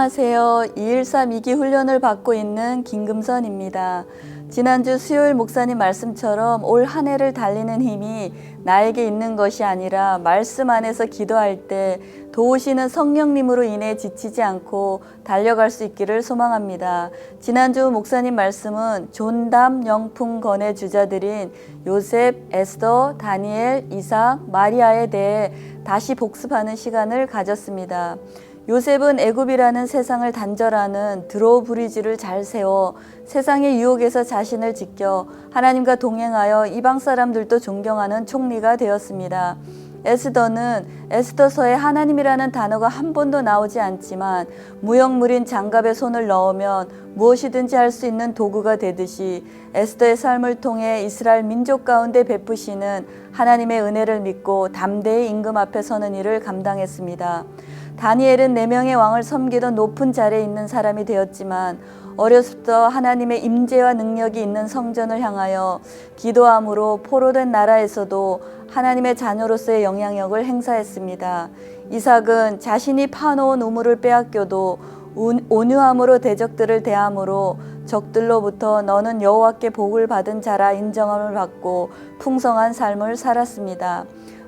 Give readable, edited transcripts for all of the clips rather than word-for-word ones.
안녕하세요. 213 2기 훈련을 받고 있는 김금선입니다. 지난주 수요일 목사님 말씀처럼 올 한 해를 달리는 힘이 나에게 있는 것이 아니라 말씀 안에서 기도할 때 도우시는 성령님으로 인해 지치지 않고 달려갈 수 있기를 소망합니다. 지난주 목사님 말씀은 존담 영풍건의 주자들인 요셉, 에스더, 다니엘, 이삭, 마리아에 대해 다시 복습하는 시간을 가졌습니다. 요셉은 애굽이라는 세상을 단절하는 드로브리지를 잘 세워 세상의 유혹에서 자신을 지켜 하나님과 동행하여 이방 사람들도 존경하는 총리가 되었습니다. 에스더는 에스더서에 하나님이라는 단어가 한 번도 나오지 않지만 무역물인 장갑에 손을 넣으면 무엇이든지 할 수 있는 도구가 되듯이 에스더의 삶을 통해 이스라엘 민족 가운데 베푸시는 하나님의 은혜를 믿고 담대히 임금 앞에 서는 일을 감당했습니다. 다니엘은 4명의 왕을 섬기던 높은 자리에 있는 사람이 되었지만 어려서부터 하나님의 임재와 능력이 있는 성전을 향하여 기도함으로 포로된 나라에서도 하나님의 자녀로서의 영향력을 행사했습니다. 이삭은 자신이 파놓은 우물을 빼앗겨도 온유함으로 대적들을 대함으로 적들로부터 너는 여호와께 복을 받은 자라 인정함을 받고 풍성한 삶을 살았습니다.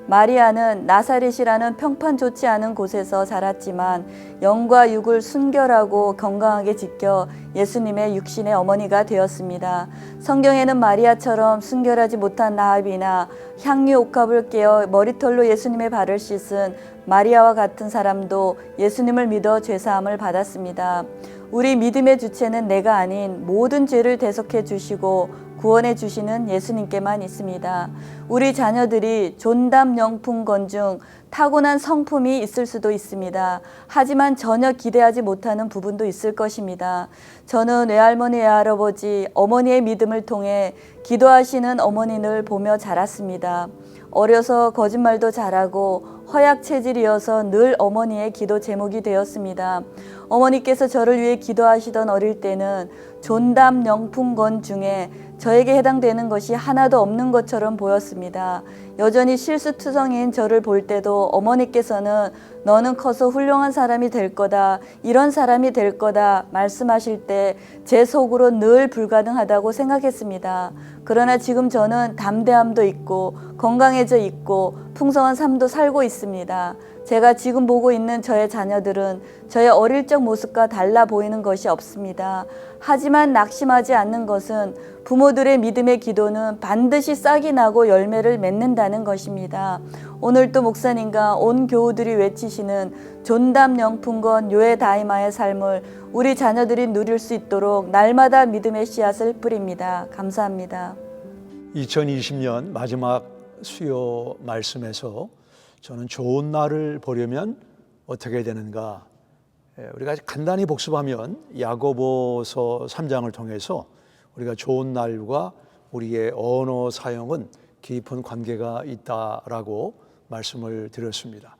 마리아는 나사렛이라는 평판 좋지 않은 곳에서 자랐지만 영과 육을 순결하고 건강하게 지켜 예수님의 육신의 어머니가 되었습니다. 성경에는 마리아처럼 순결하지 못한 라합이나 향유 옥합을 깨어 머리털로 예수님의 발을 씻은 마리아와 같은 사람도 예수님을 믿어 죄사함을 받았습니다. 우리 믿음의 주체는 내가 아닌 모든 죄를 대속해 주시고 구원해 주시는 예수님께만 있습니다. 우리 자녀들이 존담 영풍건 중 타고난 성품이 있을 수도 있습니다. 하지만 전혀 기대하지 못하는 부분도 있을 것입니다. 저는 외할머니, 외할아버지, 어머니의 믿음을 통해 기도하시는 어머니를 보며 자랐습니다. 어려서 거짓말도 잘하고 허약 체질이어서 늘 어머니의 기도 제목이 되었습니다. 어머니께서 저를 위해 기도하시던 어릴 때는 존담 영풍건 중에 저에게 해당되는 것이 하나도 없는 것처럼 보였습니다. 여전히 실수투성이인 저를 볼 때도 어머니께서는 너는 커서 훌륭한 사람이 될 거다, 이런 사람이 될 거다 말씀하실 때 제 속으로 늘 불가능하다고 생각했습니다. 그러나 지금 저는 담대함도 있고 건강해져 있고 풍성한 삶도 살고 있습니다. 제가 지금 보고 있는 저의 자녀들은 저의 어릴 적 모습과 달라 보이는 것이 없습니다. 하지만 낙심하지 않는 것은 부모들의 믿음의 기도는 반드시 싹이 나고 열매를 맺는다는 것입니다. 오늘 또 목사님과 온 교우들이 외치시는 존담 영풍건 요에 다이마의 삶을 우리 자녀들이 누릴 수 있도록 날마다 믿음의 씨앗을 뿌립니다. 감사합니다. 2020년 마지막 수요 말씀에서 저는 좋은 날을 보려면 어떻게 되는가? 우리가 간단히 복습하면 야고보서 3장을 통해서 우리가 좋은 날과 우리의 언어 사용은 깊은 관계가 있다라고 말씀을 드렸습니다.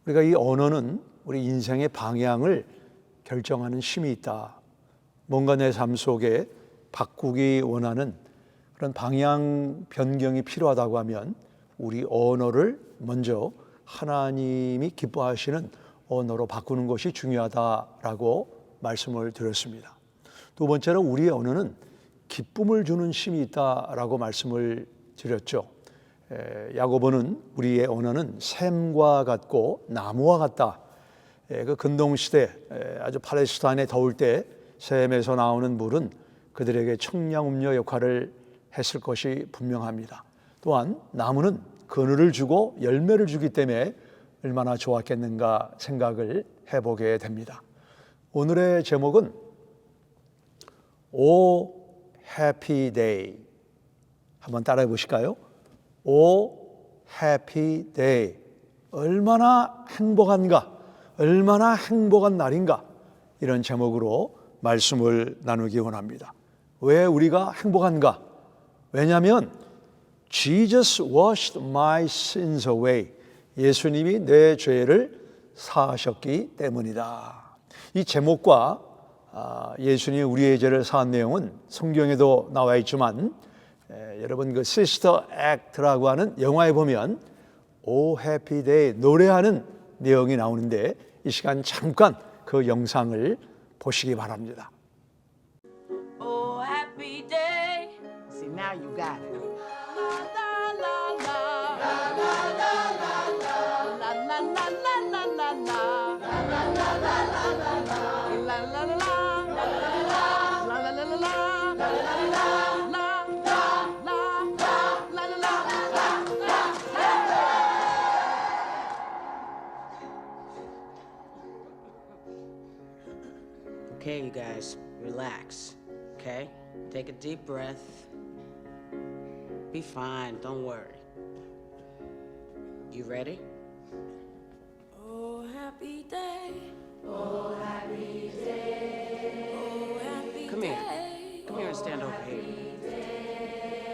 우리가 이 언어는 우리 인생의 방향을 결정하는 힘이 있다. 뭔가 내 삶 속에 바꾸기 원하는 그런 방향 변경이 필요하다고 하면 우리 언어를 먼저 하나님이 기뻐하시는 언어로 바꾸는 것이 중요하다라고 말씀을 드렸습니다. 두 번째로 우리의 언어는 기쁨을 주는 힘이 있다라고 말씀을 드렸죠. 야고보는 우리의 언어는 샘과 같고 나무와 같다. 그 근동시대 아주 팔레스타인에 더울 때 샘에서 나오는 물은 그들에게 청량음료 역할을 했을 것이 분명합니다. 또한 나무는 그늘을 주고 열매를 주기 때문에 얼마나 좋았겠는가 생각을 해보게 됩니다. 오늘의 제목은 O Happy Day. 한번 따라해 보실까요? O Happy Day. 얼마나 행복한가, 얼마나 행복한 날인가, 이런 제목으로 말씀을 나누기 원합니다. 왜 우리가 행복한가? 왜냐하면 Jesus washed my sins away. 예수님이 내 죄를 사하셨기 때문이다. 이 제목과 예수님이 우리의 죄를 사한 내용은 성경에도 나와 있지만 여러분 그 시스터 액트라고 하는 영화에 보면 O Happy Day 노래하는 내용이 나오는데 이 시간 잠깐 그 영상을 보시기 바랍니다. Oh, happy day. See, now you got it. La la la la. La la la la la. La la la la la la la. La la la la la la la. La la la la. La la la la. La la la la. La la la la. La la la Okay, you guys, relax. Okay? Take a deep breath. Be fine, don't worry. You ready? Oh, happy day. Oh, happy day. Oh, happy Come here. day. Come here and stand over here.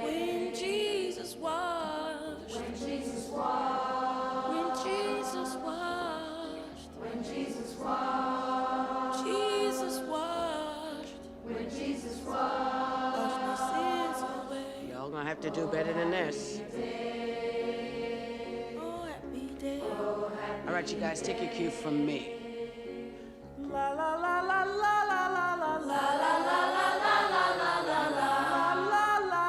When Jesus washed. When Jesus washed. When Jesus washed. When Jesus washed. Jesus washed. When Jesus washed my sins away. Y'all gonna have to do better than this. Oh, happy day. All right, you guys, take your cue from me. La la la la la la la la la la la la la la la la la la la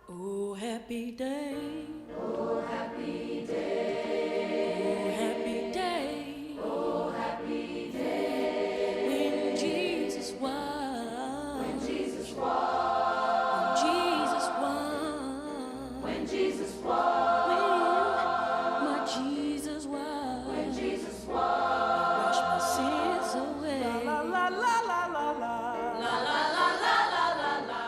Oh, happy day. Oh, happy day. Oh, happy day. Oh, happy day. When Jesus washed. When Jesus washed. When Jesus washed. When my Jesus washed. When Jesus washed. Wash my sins away. La la la la la la. La la la la la la la.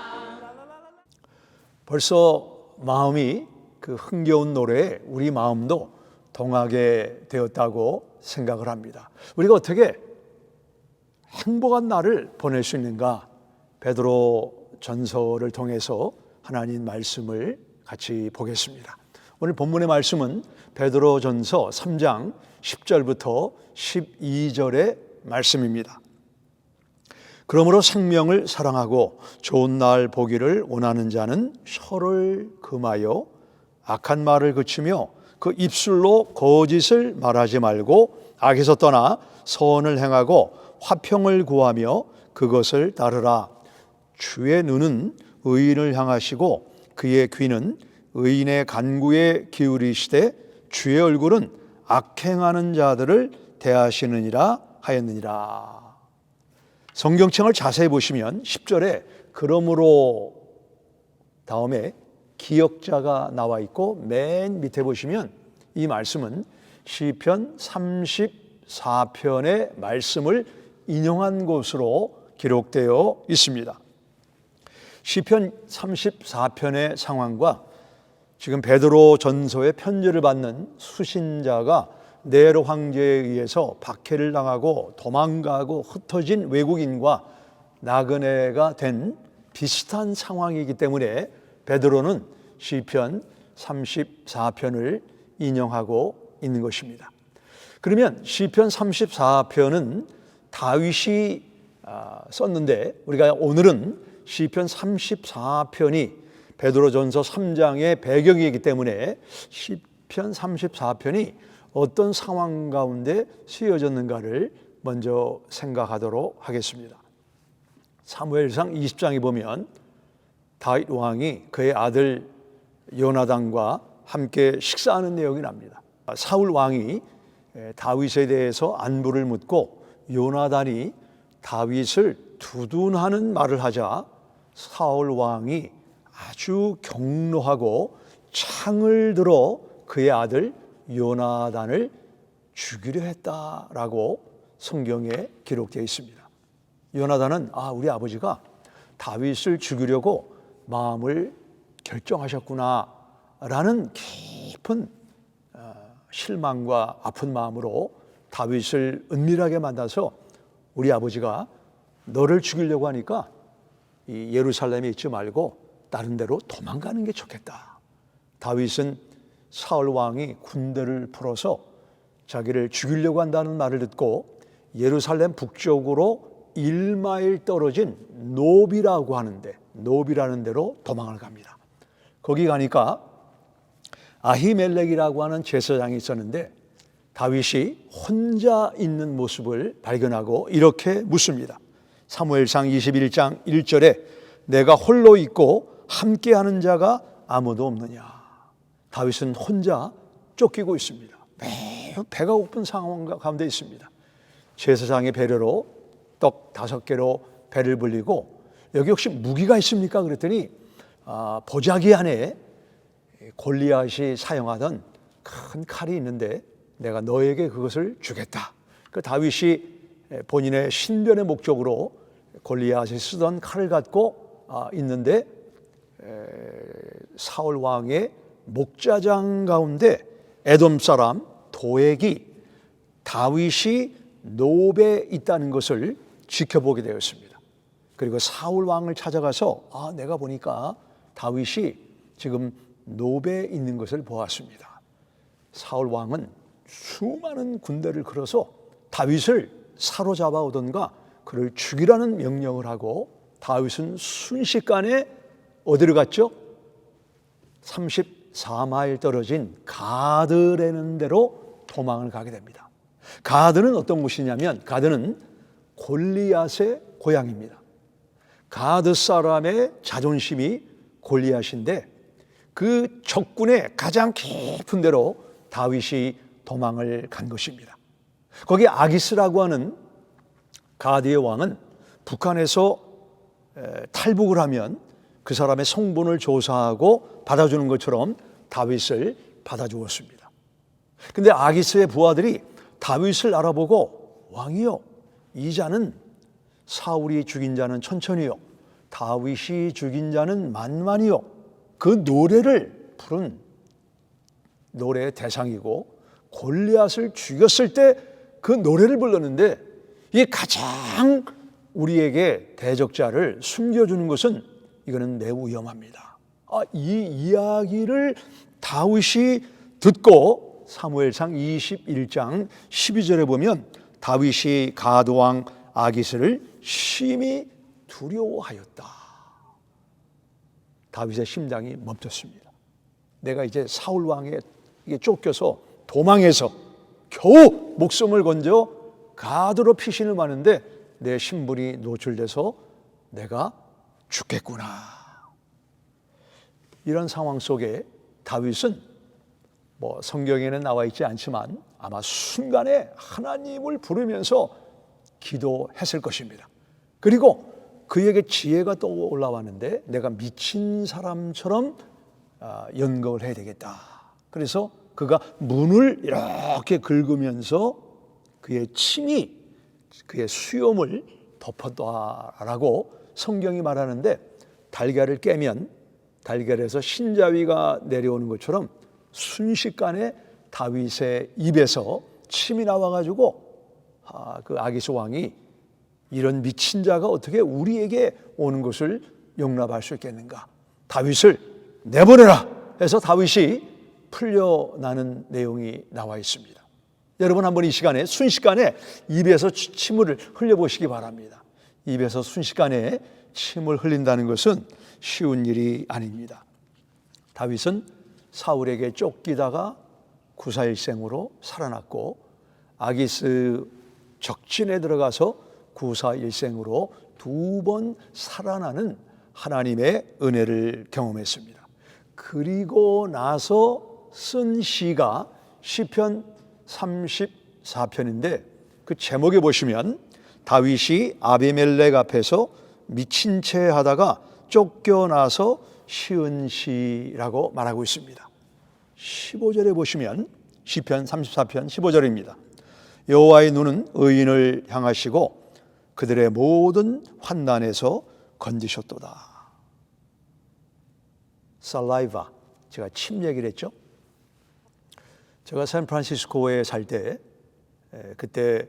벌써 마음이 그 흥겨운 노래에 우리 마음도 동하게 되었다고 생각을 합니다. 우리가 어떻게 행복한 날을 보낼 수 있는가? 베드로 전서를 통해서 하나님 말씀을 같이 보겠습니다. 오늘 본문의 말씀은 베드로 전서 3장 10절부터 12절의 말씀입니다. 그러므로 생명을 사랑하고 좋은 날 보기를 원하는 자는 혀를 금하여 악한 말을 그치며 그 입술로 거짓을 말하지 말고 악에서 떠나 선을 행하고 화평을 구하며 그것을 따르라. 주의 눈은 의인을 향하시고 그의 귀는 의인의 간구에 기울이시되 주의 얼굴은 악행하는 자들을 대하시느니라 하였느니라. 성경책을 자세히 보시면 10절에 그러므로 다음에 기역자가 나와 있고 맨 밑에 보시면 이 말씀은 시편 34편의 말씀을 인용한 것으로 기록되어 있습니다. 시편 34편의 상황과 지금 베드로 전서의 편지를 받는 수신자가 네로 황제에 의해서 박해를 당하고 도망가고 흩어진 외국인과 나그네가 된 비슷한 상황이기 때문에 베드로는 시편 34편을 인용하고 있는 것입니다. 그러면 시편 34편은 다윗이 썼는데 우리가 오늘은 시편 34편이 베드로전서 3장의 배경이기 때문에 시편 34편이 어떤 상황 가운데 쓰여졌는가를 먼저 생각하도록 하겠습니다. 사무엘상 20장에 보면 다윗 왕이 그의 아들 요나단과 함께 식사하는 내용이 납니다. 사울 왕이 다윗에 대해서 안부를 묻고 요나단이 다윗을 두둔하는 말을 하자 사울 왕이 아주 격노하고 창을 들어 그의 아들 요나단을 죽이려 했다라고 성경에 기록되어 있습니다. 요나단은 우리 아버지가 다윗을 죽이려고 마음을 결정하셨구나 라는 깊은 실망과 아픈 마음으로 다윗을 은밀하게 만나서 우리 아버지가 너를 죽이려고 하니까 이 예루살렘에 있지 말고 다른 데로 도망가는 게 좋겠다. 다윗은 사울 왕이 군대를 풀어서 자기를 죽이려고 한다는 말을 듣고 예루살렘 북쪽으로 1마일 떨어진 노비라고 하는데 노비라는 데로 도망을 갑니다. 거기 가니까 아히멜렉이라고 하는 제사장이 있었는데 다윗이 혼자 있는 모습을 발견하고 이렇게 묻습니다. 사무엘상 21장 1절에 내가 홀로 있고 함께하는 자가 아무도 없느냐. 다윗은 혼자 쫓기고 있습니다. 매우 배가 고픈 상황 가운데 있습니다. 제사장의 배려로 떡 5개로 배를 불리고 여기 혹시 무기가 있습니까? 그랬더니 보자기 안에 골리앗이 사용하던 큰 칼이 있는데 내가 너에게 그것을 주겠다. 그 다윗이 본인의 신변의 목적으로 골리앗이 쓰던 칼을 갖고 있는데 사울 왕의 목자장 가운데 에돔 사람 도액이 다윗이 노베에 있다는 것을 지켜보게 되었습니다. 그리고 사울 왕을 찾아가서 내가 보니까 다윗이 지금 노베에 있는 것을 보았습니다. 사울 왕은 수많은 군대를 끌어서 다윗을 사로잡아 오던가 그를 죽이라는 명령을 하고 다윗은 순식간에 어디로 갔죠? 34마일 떨어진 가드라는 데로 도망을 가게 됩니다. 가드는 어떤 곳이냐면 가드는 골리앗의 고향입니다. 가드 사람의 자존심이 골리앗인데 그 적군의 가장 깊은 데로 다윗이 도망을 간 것입니다. 거기 아기스라고 하는 가드의 왕은 북한에서 탈북을 하면 그 사람의 성분을 조사하고 받아주는 것처럼 다윗을 받아주었습니다. 그런데 아기스의 부하들이 다윗을 알아보고 왕이요, 이 자는 사울이 죽인 자는 천천히요, 다윗이 죽인 자는 만만히요, 그 노래를 부른 노래의 대상이고 골리앗을 죽였을 때 그 노래를 불렀는데 이게 가장 우리에게 대적자를 숨겨주는 것은 이거는 매우 위험합니다. 이 이야기를 다윗이 듣고 사무엘상 21장 12절에 보면 다윗이 가드왕 아기스를 심히 두려워하였다. 다윗의 심장이 멈췄습니다. 내가 이제 사울 왕에 쫓겨서 도망해서 겨우 목숨을 건져 가드로 피신을 마는데 내 신분이 노출돼서 내가 죽겠구나. 이런 상황 속에 다윗은 성경에는 나와 있지 않지만 아마 순간에 하나님을 부르면서 기도했을 것입니다. 그리고 그에게 지혜가 떠올라왔는데 내가 미친 사람처럼 연극을 해야 되겠다. 그래서 그가 문을 이렇게 긁으면서 그의 침이 그의 수염을 덮었다라고 성경이 말하는데 달걀을 깨면 달걀에서 신자위가 내려오는 것처럼 순식간에 다윗의 입에서 침이 나와가지고 그 아기스 왕이 이런 미친 자가 어떻게 우리에게 오는 것을 용납할 수 있겠는가? 다윗을 내보내라 해서 다윗이 풀려나는 내용이 나와 있습니다. 여러분 한번 이 시간에 순식간에 입에서 침을 흘려보시기 바랍니다. 입에서 순식간에 침을 흘린다는 것은 쉬운 일이 아닙니다. 다윗은 사울에게 쫓기다가 구사일생으로 살아났고 아기스 적진에 들어가서 구사일생으로 2번 살아나는 하나님의 은혜를 경험했습니다. 그리고 나서 쓴 시가 시편 34편인데 그 제목에 보시면 다윗이 아비멜렉 앞에서 미친 채 하다가 쫓겨나서 시은 시라고 말하고 있습니다. 15절에 보시면 시편 34편 15절입니다. 여호와의 눈은 의인을 향하시고 그들의 모든 환난에서 건지셨도다. 살라이바, 제가 침 얘기를 했죠. 제가 샌프란시스코에 살 때 그때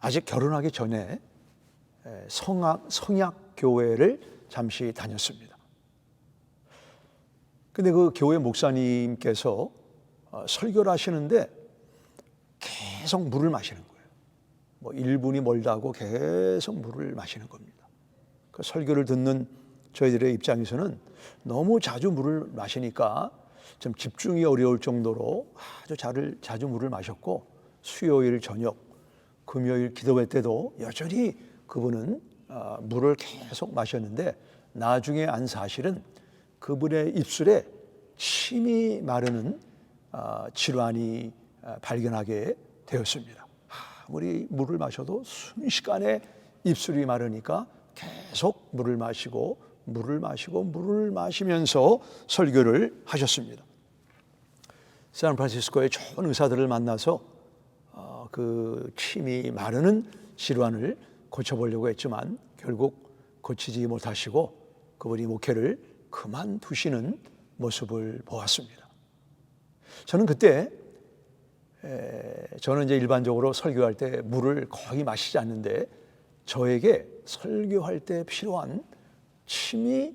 아직 결혼하기 전에 성약 교회를 잠시 다녔습니다. 근데 그 교회 목사님께서 설교를 하시는데 계속 물을 마시는 거예요. 1분이 멀다고 계속 물을 마시는 겁니다. 그 설교를 듣는 저희들의 입장에서는 너무 자주 물을 마시니까 좀 집중이 어려울 정도로 아주 자주 물을 마셨고, 수요일 저녁, 금요일 기도회 때도 여전히 그분은 물을 계속 마셨는데, 나중에 안 사실은 그분의 입술에 침이 마르는 질환이 발견하게 되었습니다. 아무리 물을 마셔도 순식간에 입술이 마르니까 계속 물을 마시고 물을 마시면서 설교를 하셨습니다. 샌프란시스코의 좋은 의사들을 만나서 그 침이 마르는 질환을 고쳐보려고 했지만 결국 고치지 못하시고 그분이 목회를 그만두시는 모습을 보았습니다. 저는 그때 저는 이제 일반적으로 설교할 때 물을 거의 마시지 않는데, 저에게 설교할 때 필요한 침이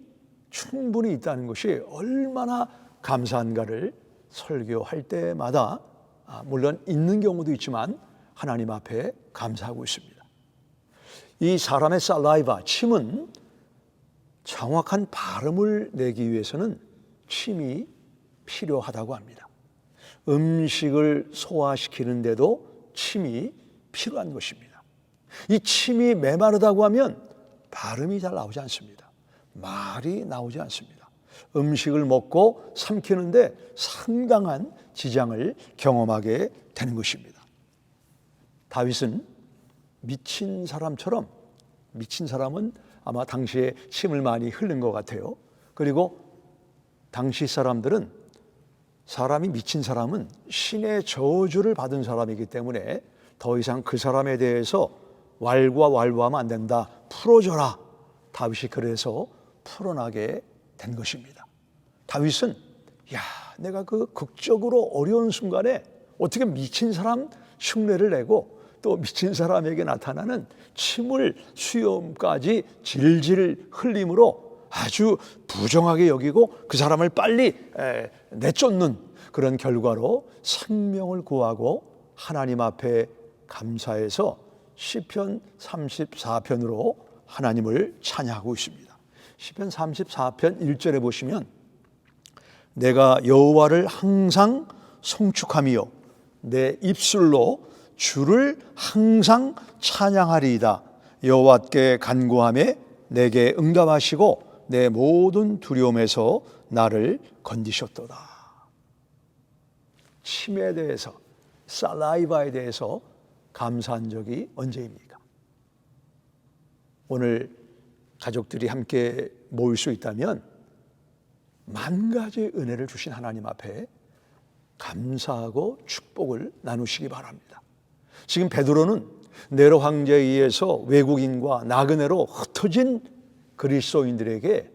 충분히 있다는 것이 얼마나 감사한가를 설교할 때마다, 물론 있는 경우도 있지만 하나님 앞에 감사하고 있습니다. 이 사람의 살라이바, 침은 정확한 발음을 내기 위해서는 침이 필요하다고 합니다. 음식을 소화시키는데도 침이 필요한 것입니다. 이 침이 메마르다고 하면 발음이 잘 나오지 않습니다. 말이 나오지 않습니다. 음식을 먹고 삼키는데 상당한 지장을 경험하게 되는 것입니다. 다윗은 미친 사람처럼, 미친 사람은 아마 당시에 침을 많이 흘린 것 같아요. 그리고 당시 사람들은, 사람이 미친 사람은 신의 저주를 받은 사람이기 때문에 더 이상 그 사람에 대해서 왈가왈부하면 안 된다, 풀어줘라. 다윗이 그래서 풀어나게 된 것입니다. 다윗은 내가 그 극적으로 어려운 순간에 어떻게 미친 사람 흉내를 내고 또 미친 사람에게 나타나는 침을 수염까지 질질 흘림으로 아주 부정하게 여기고 그 사람을 빨리 내쫓는 그런 결과로 생명을 구하고 하나님 앞에 감사해서 시편 34편으로 하나님을 찬양하고 있습니다. 시편 34편 1절에 보시면, 내가 여호와를 항상 송축하며 내 입술로 주를 항상 찬양하리이다. 여호와께 간구하매 내게 응답하시고 내 모든 두려움에서 나를 건지셨도다. 침에 대해서, 살라이바에 대해서 감사한 적이 언제입니까? 오늘 가족들이 함께 모일 수 있다면 만 가지 은혜를 주신 하나님 앞에 감사하고 축복을 나누시기 바랍니다. 지금 베드로는 네로 황제에 의해서 외국인과 나그네로 흩어진 그리스도인들에게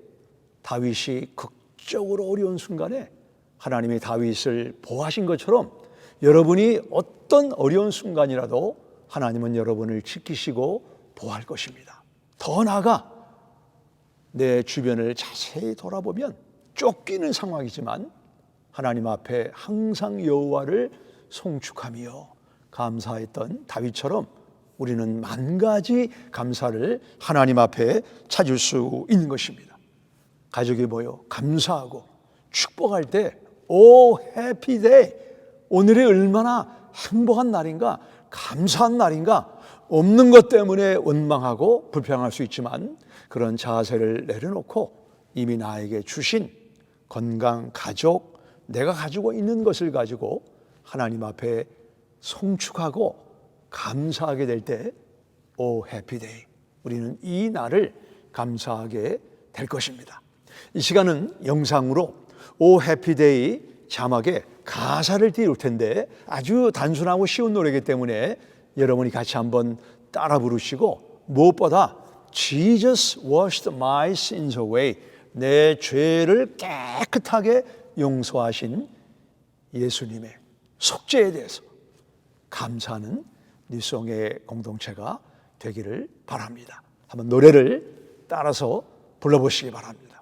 다윗이 극적으로 어려운 순간에 하나님이 다윗을 보호하신 것처럼, 여러분이 어떤 어려운 순간이라도 하나님은 여러분을 지키시고 보호할 것입니다. 더 나아가 내 주변을 자세히 돌아보면 쫓기는 상황이지만 하나님 앞에 항상 여호와를 송축하며 감사했던 다윗처럼 우리는 만 가지 감사를 하나님 앞에 찾을 수 있는 것입니다. 가족이 모여 감사하고 축복할 때, 오 해피데이, 오늘이 얼마나 행복한 날인가, 감사한 날인가. 없는 것 때문에 원망하고 불평할 수 있지만 그런 자세를 내려놓고 이미 나에게 주신 건강, 가족, 내가 가지고 있는 것을 가지고 하나님 앞에 송축하고 감사하게 될 때, 오 해피데이, 우리는 이 날을 감사하게 될 것입니다. 이 시간은 영상으로 오 해피데이 자막에 가사를 띄울 텐데 아주 단순하고 쉬운 노래이기 때문에 여러분이 같이 한번 따라 부르시고, 무엇보다 Jesus washed my sins away, 내 죄를 깨끗하게 용서하신 예수님의 속죄에 대해서 감사하는 뉴송의 공동체가 되기를 바랍니다. 한번 노래를 따라서 불러보시기 바랍니다.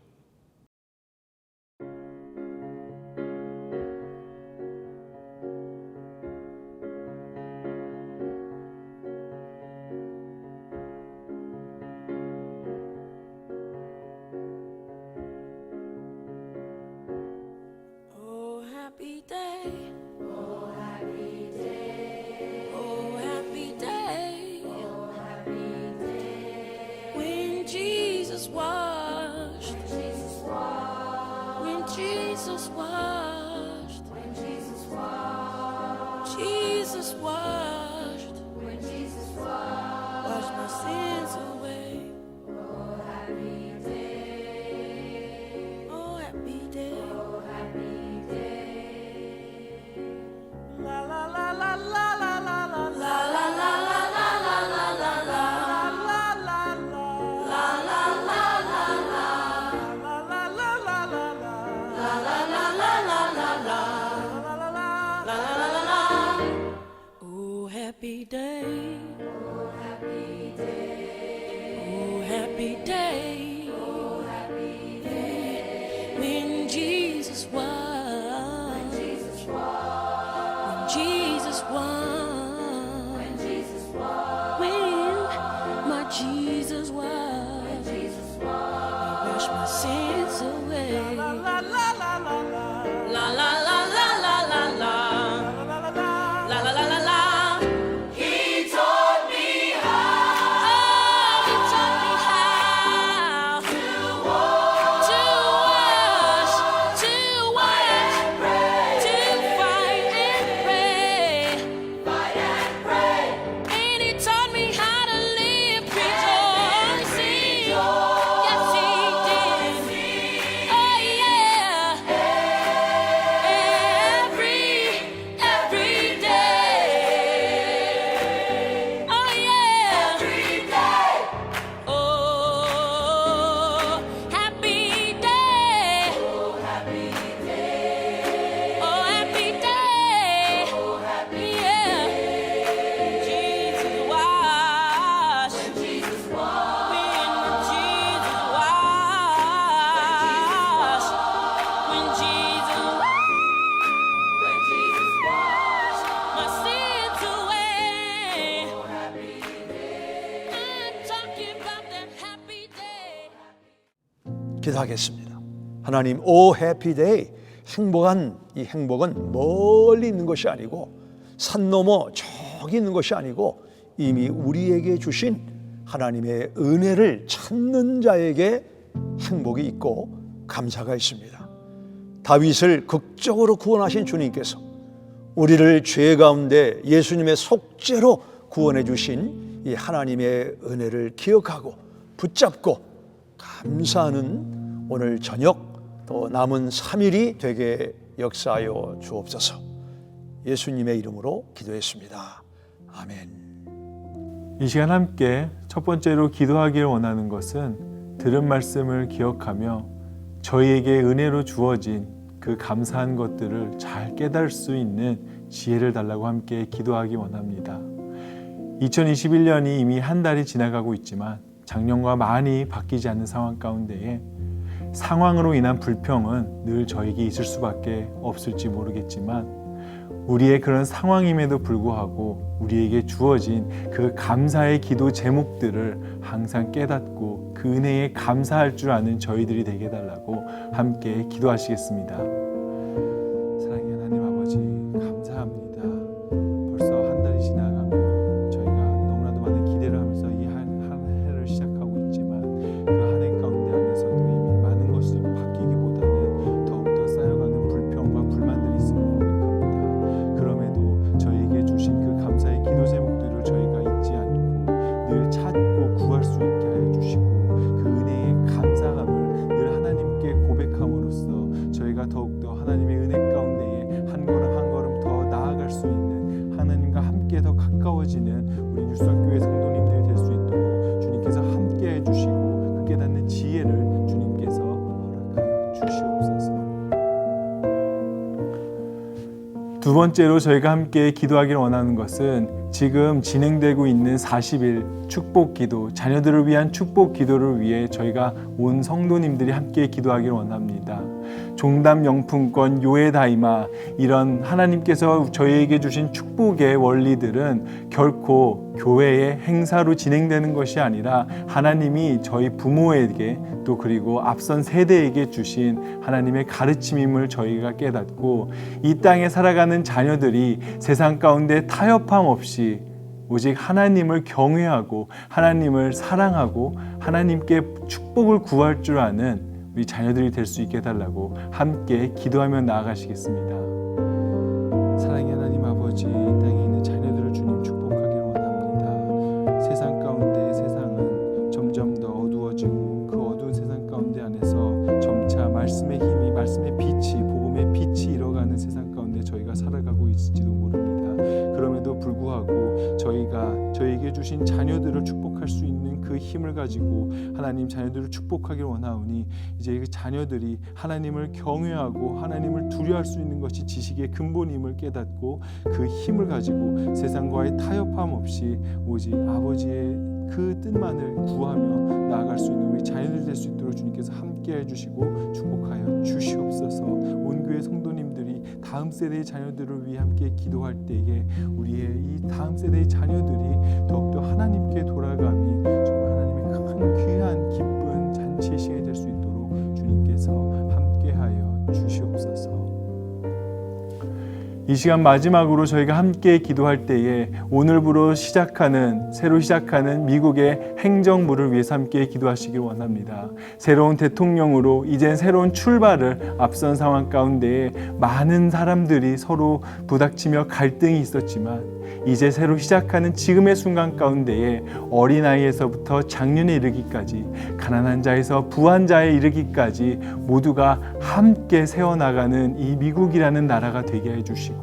Jesus washed, when Jesus washed, Jesus washed, when Jesus washed my sins away. Oh, happy day. Oh, happy day. Oh, happy day. La la la la la la la la la la la la la la la la la happy day. Oh, happy day. Oh, happy day. Oh, happy day. When Jesus won. When Jesus won. When Jesus won. When Jesus won. When my Jesus won. When Jesus won. He washed my sins away. La la la la la la. La la la la la la la. La la la la la. 기도하겠습니다. 하나님, 오 해피데이, 행복한 이 행복은 멀리 있는 것이 아니고 산 너머 저기 있는 것이 아니고 이미 우리에게 주신 하나님의 은혜를 찾는 자에게 행복이 있고 감사가 있습니다. 다윗을 극적으로 구원하신 주님께서 우리를 죄 가운데 예수님의 속죄로 구원해 주신 이 하나님의 은혜를 기억하고 붙잡고 감사하는 오늘 저녁 또 남은 3일이 되게 역사하여 주옵소서. 예수님의 이름으로 기도했습니다. 아멘. 이 시간 함께 첫 번째로 기도하기를 원하는 것은 들은 말씀을 기억하며 저희에게 은혜로 주어진 그 감사한 것들을 잘 깨달을 수 있는 지혜를 달라고 함께 기도하기 원합니다. 2021년이 이미 한 달이 지나가고 있지만 작년과 많이 바뀌지 않는 상황 가운데에 상황으로 인한 불평은 늘 저에게 있을 수밖에 없을지 모르겠지만 우리의 그런 상황임에도 불구하고 우리에게 주어진 그 감사의 기도 제목들을 항상 깨닫고 그 은혜에 감사할 줄 아는 저희들이 되게 해달라고 함께 기도하시겠습니다. 사랑의 하나님 아버지, 감사합니다. 벌써 한 달이 지나가고 저희가 너무나도 많은 기대를 하면서 이 한 해를 시작하고 있지만 그 한 해 가운데 안에서도 이미 많은 것이 바뀌기보다는 더욱더 쌓여가는 불평과 불만들이 있음을 고백합니다. 그럼에도 저희에게 주신 그 감사의 기도 제목들을 저희가 잊지 않고 늘 찾고 구할 수 있게 하여 주시고 그 은혜의 감사함을 늘 하나님께 고백함으로써 저희가 더욱더 하나님의 은혜 가운데에 한 걸음 한 걸음 더 나아갈 수 있는 하나님과 함께 더 가까워지는 우리 율성교회 성도님들이 될 수 있도록 주님께서 함께 해주시고 그 깨닫는 지혜를 주님께서 허락하여 주시옵소서. 두 번째로 저희가 함께 기도하기를 원하는 것은 지금 진행되고 있는 40일 축복 기도, 자녀들을 위한 축복 기도를 위해 저희가 온 성도님들이 함께 기도하기를 원합니다. 종담 영품권, 요해 다이마, 이런 하나님께서 저희에게 주신 축복의 원리들은 결코 교회의 행사로 진행되는 것이 아니라 하나님이 저희 부모에게 또 그리고 앞선 세대에게 주신 하나님의 가르침임을 저희가 깨닫고 이 땅에 살아가는 자녀들이 세상 가운데 타협함 없이 오직 하나님을 경외하고 하나님을 사랑하고 하나님께 축복을 구할 줄 아는 우리 자녀들이 될 수 있게 해달라고 함께 기도하며 나아가시겠습니다. 사랑의 하나님 아버지, 이 땅에 있는 자녀들을 주님 축복하기를 원합니다. 세상 가운데 세상은 점점 더 어두워지고 그 어두운 세상 가운데 안에서 점차 말씀의 힘이, 말씀의 빛이, 복음의 빛이 일어가는 세상 가운데 저희가 살아가고 있을지도 모릅니다. 그럼에도 불구하고 저희가 저에게 주신 자녀들을 축복할 수 있는 그 힘을 가지고 하나님 자녀들을 축복하기를 원하오니 이제 그 자녀들이 하나님을 경외하고 하나님을 두려워할 수 있는 것이 지식의 근본임을 깨닫고 그 힘을 가지고 세상과의 타협함 없이 오직 아버지의 그 뜻만을 구하며 나아갈 수 있는 우리 자녀들 될 수 있도록 주님께서 함께해 주시고 축복하여 주시옵소서. 온 교회 성도님들이 다음 세대의 자녀들을 위해 함께 기도할 때에 우리의 이 다음 세대의 자녀들이 더욱더 하나님께 돌아감이 정말 하나님의 큰 귀한 기쁜 잔치의 시간이 될 수 있도록 주님께서 함께하여 주시옵소서. 이 시간 마지막으로 저희가 함께 기도할 때에 오늘부로 새로 시작하는 미국의 행정부를 위해서 함께 기도하시길 원합니다. 새로운 대통령으로 이젠 새로운 출발을 앞선 상황 가운데에 많은 사람들이 서로 부닥치며 갈등이 있었지만 이제 새로 시작하는 지금의 순간 가운데에 어린아이에서부터 장년에 이르기까지 가난한 자에서 부한 자에 이르기까지 모두가 함께 세워나가는 이 미국이라는 나라가 되게 해주시고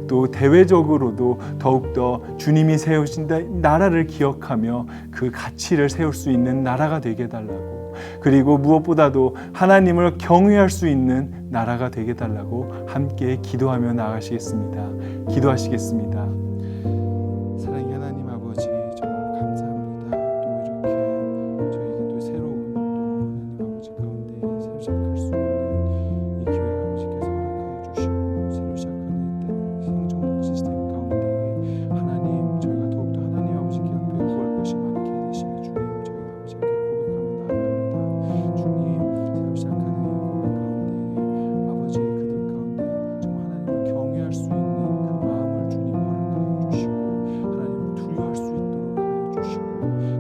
또 대외적으로도 더욱더 주님이 세우신 나라를 기억하며 그 가치를 세울 수 있는 나라가 되게 해달라고, 그리고 무엇보다도 하나님을 경외할 수 있는 나라가 되게 해달라고 함께 기도하며 나아가시겠습니다. 기도하시겠습니다. 사랑의 하나님 아버지, 정말 감사합니다. 또 이렇게 저에게 또 새로운 또 하나님 아버지 가운데 새로 시작할 수 있는 이 기회를 아버지께서 허락하여 주시고 새로 시작하는 이 행정 시스템 가운데에 하나님, 저희가 더욱더 하나님 아버지께 앞에 구할 것이 많게 되시니 주님, 저희가 아버지께 고백하며 나아갑니다. 주님, 새로 시작하는 이 고백 가운데에 아버지 그들 가운데 정말 하나님을 경외할 수 있는 그 마음을 주님 허락하여 주시고 하나님을 두려워할 수 있도록 하여 주시고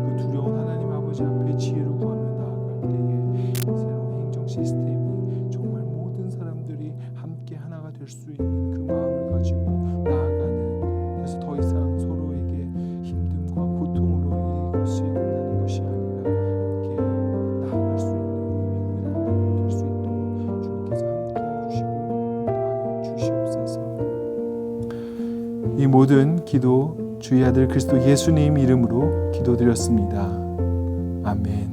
그 두려운 하나님 아버지 앞에 지혜를 구하며 나아갈 때에 이 새로운 행정 시스템이 정말 모든 사람들이 함께 하나가 될 수 있는 그 마음을 가지고 나아가는, 그래서 더 이상 서로에게 힘듦과 고통으로 이것이 끝나는 것이 아니라 함께 나아갈 수 있는 이 미국이라는 나라가 될 수 있도록 주님께서 함께 해주시고 도와여 주시옵소서. 이 모든 기도 주의 아들 그리스도 예수님 이름으로 기도드렸습니다. 아멘.